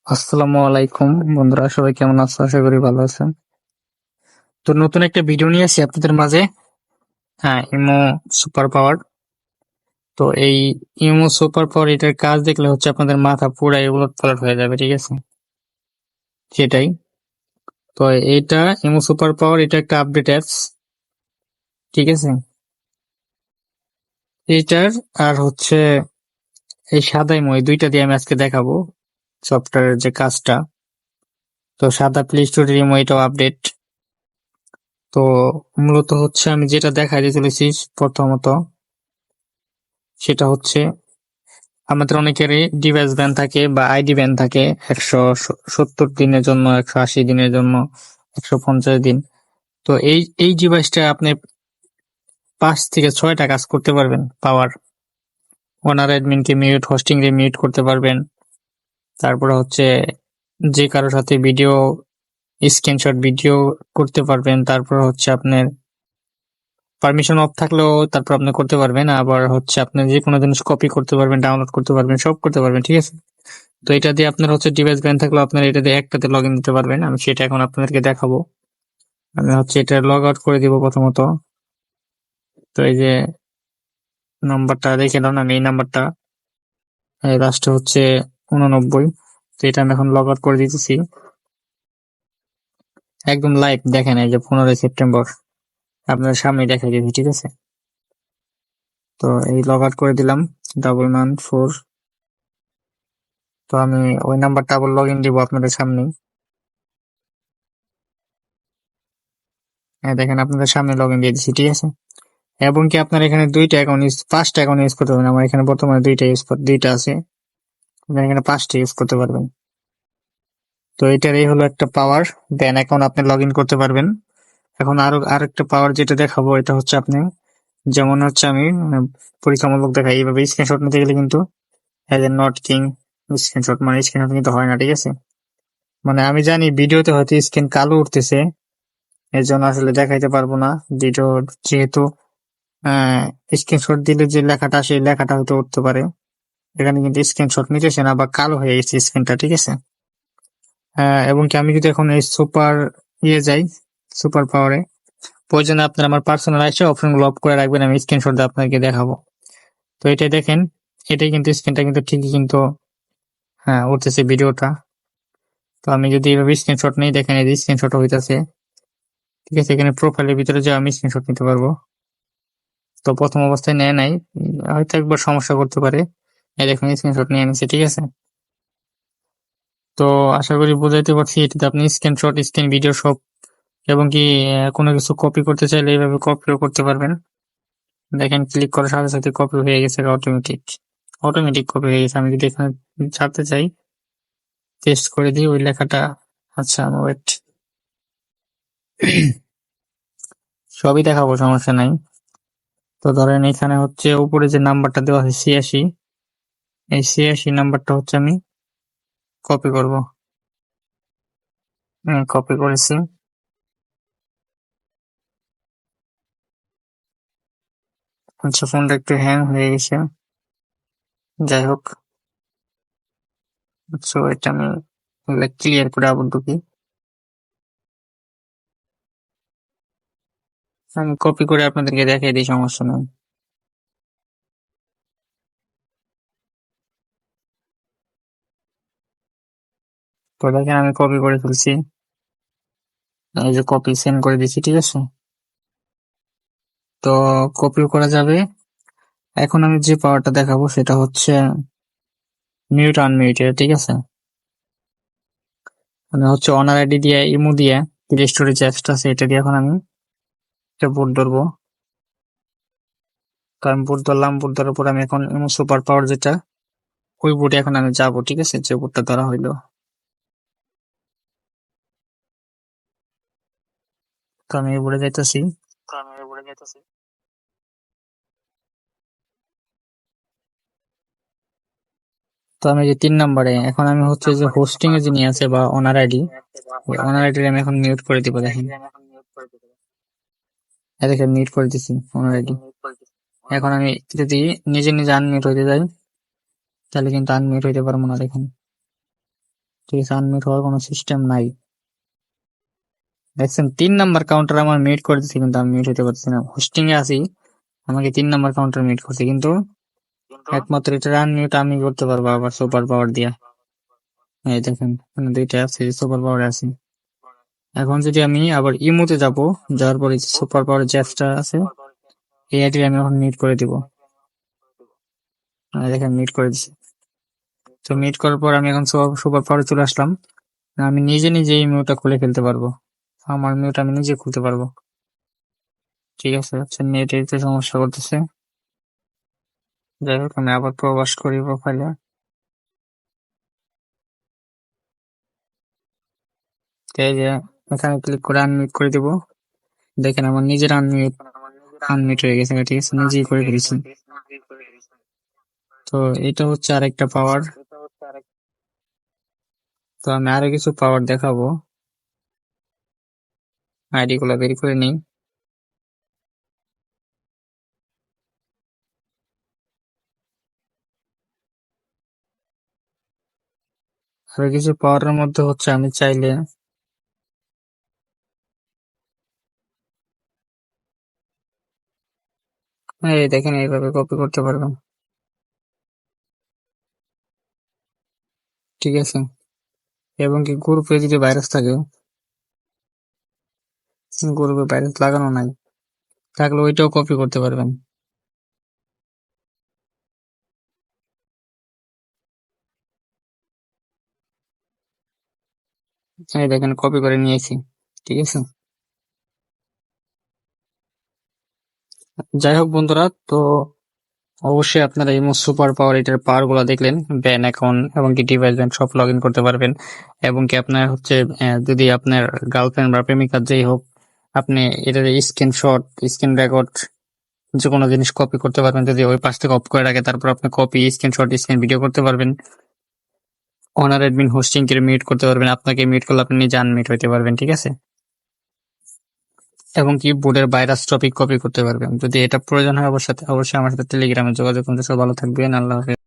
আসসালামু আলাইকুম বন্ধুরা, সবাই কেমন আছো? আশা করি ভালো আছেন। তো নতুন একটা ভিডিও নিয়ে আসি আপনাদের মাঝে। হ্যাঁ, ইমো সুপার পাওয়ার। তো এই ইমো সুপার পাওয়ার এটার কাজ দেখলে হচ্ছে আপনাদের মাথা পুরাই উলটপালট হয়ে যাবে, ঠিক আছে? সেটাই। তো এটা ইমো সুপার পাওয়ার, এটা একটা আপডেট অ্যাপস, ঠিক আছে? এটার আর হচ্ছে এই সাদা ইমো, এই দুইটা দিয়ে আমি আজকে দেখাবো সফটওয়্যারের যে কাজটা। তো সাদা প্লে স্টোরের ইমো, এটাও আপডেট। তো মূলত হচ্ছে আমি যেটা দেখাইতে চলেছি প্রথমত, সেটা হচ্ছে আমাদের অনেকেরই ডিভাইস ব্যান থাকে বা আইডি ব্যান থাকে 170 দিনের জন্য, 180 দিনের জন্য, 150 দিন। তো এই ডিভাইসটা আপনি 5 থেকে 6টা কাজ করতে পারবেন পাওয়ার। ওনার অ্যাডমিনকে মিউট, হোস্টিং রে মিউট করতে পারবেন। তারপরে হচ্ছে যে কারোর সাথে ভিডিও স্ক্রিনশট ভিডিও করতে পারবেন। তারপর হচ্ছে আপনার পারমিশন অফ থাকলেও তারপর আপনি করতে পারবেন। আবার হচ্ছে আপনি যে কোনো জিনিস কপি করতে পারবেন, ডাউনলোড করতে পারবেন, সব করতে পারবেন, ঠিক আছে? তো এটা দিয়ে আপনার হচ্ছে ডিভাইস ব্যান থাকলেও আপনার এটা দিয়ে একটাতে লগ ইন দিতে পারবেন। আমি সেটা এখন আপনাদেরকে দেখাবো। আমি হচ্ছে এটা লগ আউট করে দিব প্রথমত। তো এই যে নাম্বারটা দেখে নাও, আমি এই নাম্বারটা লাস্টে হচ্ছে 89। তো এটা আমি এখন লগ আউট করে দিতেছি। একদম লাইভ দেখেন, এই যে 15 সেপ্টেম্বর আপনার সামনে দেখাই দিয়েছি, ঠিক আছে? তো এই লগ আউট করে দিলাম 994। তো আমি ওই নাম্বারটা আবার লগ ইন দিব আপনাদের সামনে। দেখেন আপনাদের সামনে লগ ইন দিয়ে দিচ্ছি, ঠিক আছে? এবং কি আপনার এখানে 5টা অ্যাকাউন্ট ইউজ করতে পারবেন। আমার এখানে বর্তমানে দুইটা আছে। আপনি এখানে 5টা ইউজ করতে পারবেন। তো এটার এই হলো একটা পাওয়ার। দেন অ্যাকাউন্ট আপনি লগ ইন করতে পারবেন। এখন আরেকটা পাওয়ার যেটা দেখাবো, এটা হচ্ছে আপনি যেমন হচ্ছে আমি পরীক্ষামূলক দেখাই, এইভাবে স্ক্রিনশট নিতে গেলে কিন্তু as a not king screenshot, মানে স্ক্রিনশট কিন্তু হয় না, ঠিক আছে? মানে আমি জানি ভিডিওতে হয়তো স্ক্রিন কালো উঠতেছে, এর জন্য আসলে দেখাইতে পারবো না ভিডিও, যেহেতু স্ক্রিনশট দিলে যে লেখাটা, সেই লেখাটা হয়তো উঠতে পারে। এখানে কিন্তু স্ক্রিনশট নিতেছে না বা কালো হয়ে গেছে স্ক্রিনটা, ঠিক আছে? এবং কি আমি যদি এখন এই সুপার যাই, সুপার পাওয়ারে, প্রয়োজনে আপনার আমার পার্সোনাল আসে অপশন গুলো অফ করে রাখবেন, আমি স্ক্রিনশট দিয়ে আপনাকে দেখাবো। তো এটাই দেখেন, এটাই কিন্তু স্ক্রিনটা কিন্তু ঠিকই কিন্তু হ্যাঁ উঠতেছে ভিডিওটা। তো আমি যদি এইভাবে স্ক্রিনশট নেই, দেখেন এই স্ক্রিনশট হইতেছে, ঠিক আছে? এখানে প্রোফাইলের ভিতরে যে আমি স্ক্রিনশট নিতে পারবো। তো প্রথম অবস্থায় নেয় নাই, হয়তো একবার সমস্যা করতে পারে। এই দেখুন স্ক্রিনশট নিয়ে নিচ্ছে, ঠিক আছে? তো আশা করি বুঝাইতে পারছি। এটাতে আপনি স্ক্রিনশট, স্ক্রিন, ভিডিও সব, এবং কি কোনো কিছু কপি করতে চাইলে এইভাবে কপিও করতে পারবেন। দেখেন ক্লিক করার সাথে সাথে কপি হয়ে গেছে, অটোমেটিক অটোমেটিক কপি হয়ে গেছে। আমি যদি এখানে ছাড়তে চাই, পেস্ট করে দিই ওই লেখাটা। আচ্ছা ওয়েট, সবই দেখাবো, সমস্যা নাই। তো ধরেন এখানে হচ্ছে উপরে যে নাম্বারটা দেওয়া আছে 86, এই 86 নাম্বারটা হচ্ছে আমি কপি করব। কপি করেছি। আচ্ছা, ফোনটা একটু হ্যাং হয়ে গেছে, যাই হোক। সো এটা আমি ক্লিয়ার করে আবার ঢুকি। আমি কপি করে আপনাদেরকে দেখিয়ে দিই, সমস্যা নেই। তো দেখেন আমি কপি করে ফেলছি, এই যে কপি সেন্ড করে দিচ্ছি, ঠিক আছে? তো কপিও করা যাবে। এখন আমি যে পাওয়ারটা দেখাবো সেটা হচ্ছে মিউট আনমিউট, ঠিক আছে? মানে হচ্ছে অনার আইডি দিয়ে, ইমো দিয়ে, প্লে স্টোরে যে অ্যাপসটা আছে এটা দিয়ে এখন আমি একটা বুট ধরবো। তো আমি বুট ধরলাম, বুট ধরার পর আমি এখন ইমো সুপার পাওয়ার যেটা, ওই বুটে এখন আমি যাবো, ঠিক আছে? যে বুটটা ধরা হইলো। তো আমি এই বুটে যাইতেছি। তো আমি যে 3 নম্বরে এখন আমি হচ্ছে যে হোস্টিং এ যিনি আছে বা অনার আইডি, অনার আইডি আমি এখন মিউট করে দিব। দেখেন দেখেন মিউট করে দিছি অনার আইডি। এখন আমি যদি নিজে নিজে আনমিউট হইতে যাই, তাহলে কিন্তু আনমিউট হইতে পারবো না, দেখুন। ঠিক আছে, আনমিউট হওয়ার কোনো সিস্টেম নাই। দেখছেন 3 নাম্বার কাউন্টার আমার মিউট করে দিচ্ছে, কিন্তু আমি মিউট হতে পারছি না। হোস্টিং এ আছি, আমাকে 3 নাম্বার কাউন্টার মিউট করছে, কিন্তু একমাত্র এটা আনমিউট আমি করতে পারবো আবার সুপার পাওয়ার দিয়া। এই দেখেন এখানে দুইটা আছে, সুপার পাওয়ার আছে। এখন যদি আমি আবার ইমোতে যাব, যাওয়ার পরে সুপার পাওয়ার যে অ্যাপসটা আছে, এই আইডি আমি এখন মিউট করে দিব। দেখেন মিউট করে দিছি। তো মিউট করার পর আমি এখন সুপার পাওয়ারে চলে আসলাম। আমি নিজে নিজে এই মিউটটা খুলে ফেলতে পারবো, আমার মিউট আমি নিজে খুলতে পারবো। ঠিক আছে, আচ্ছা নেট একটু সমস্যা করতেছে। যাই হোক আমি আবার প্রবেশ করি প্রোফাইলে। এই যে এখানে ক্লিক করে আনমিউট করে দিব। দেখেন আমার নিজের আনমিউট আনমিউট হয়ে গেছে, ঠিক আছে, নিজেই করে ফেলেছি। তো এটা হচ্ছে আরেকটা পাওয়ার। তো আমি আরো কিছু পাওয়ার দেখাবো, আইডি গুলা বের করে নিই। আরো কিছু পাওয়ারের মধ্যে হচ্ছে আমি চাইলে এই দেখেন এইভাবে কপি করতে পারবেন, ঠিক আছে। এবং কি গ্রুপে যদি ভাইরাস থাকে, গ্রুপে ভাইরাস লাগানো নাই থাকলে ওইটাও কপি করতে পারবেন। এই দেখেন কপি করে নিয়েছি, ঠিক আছে। যাই হোক বন্ধুরা, তো অবশ্যই আপনারা এই সুপার পাওয়ার এটার পাওয়ার গুলা দেখলেন। ব্যান অ্যাকাউন্ট এবং কি ডিভাইস ব্যান সব লগ ইন করতে পারবেন। এবং কি আপনার হচ্ছে যদি আপনার গার্লফ্রেন্ড বা প্রেমিকা যেই হোক, আপনি এটার স্ক্রিনশট, স্ক্রিন রেকর্ড, যে কোনো জিনিস কপি করতে পারবেন। যদি ওই পাশ থেকে অফ করে রাখে, তারপর আপনি কপি, স্ক্রিনশট, স্ক্রিন ভিডিও করতে পারবেন। অনার অ্যাডমিন হোস্টিং কে মিউট করতে পারবেন, আপনাকে মিউট করলে আপনি নিজে আনমিউট হইতে পারবেন, ঠিক আছে। এবং কি বোর্ডের ভাইরাস টপিক কপি করতে পারবেন। যদি এটা প্রয়োজন হয় অবশ্যই আমার সাথে টেলিগ্রামে যোগাযোগ করতে। সব ভালো থাকবেন, আল্লাহ হাফেজ।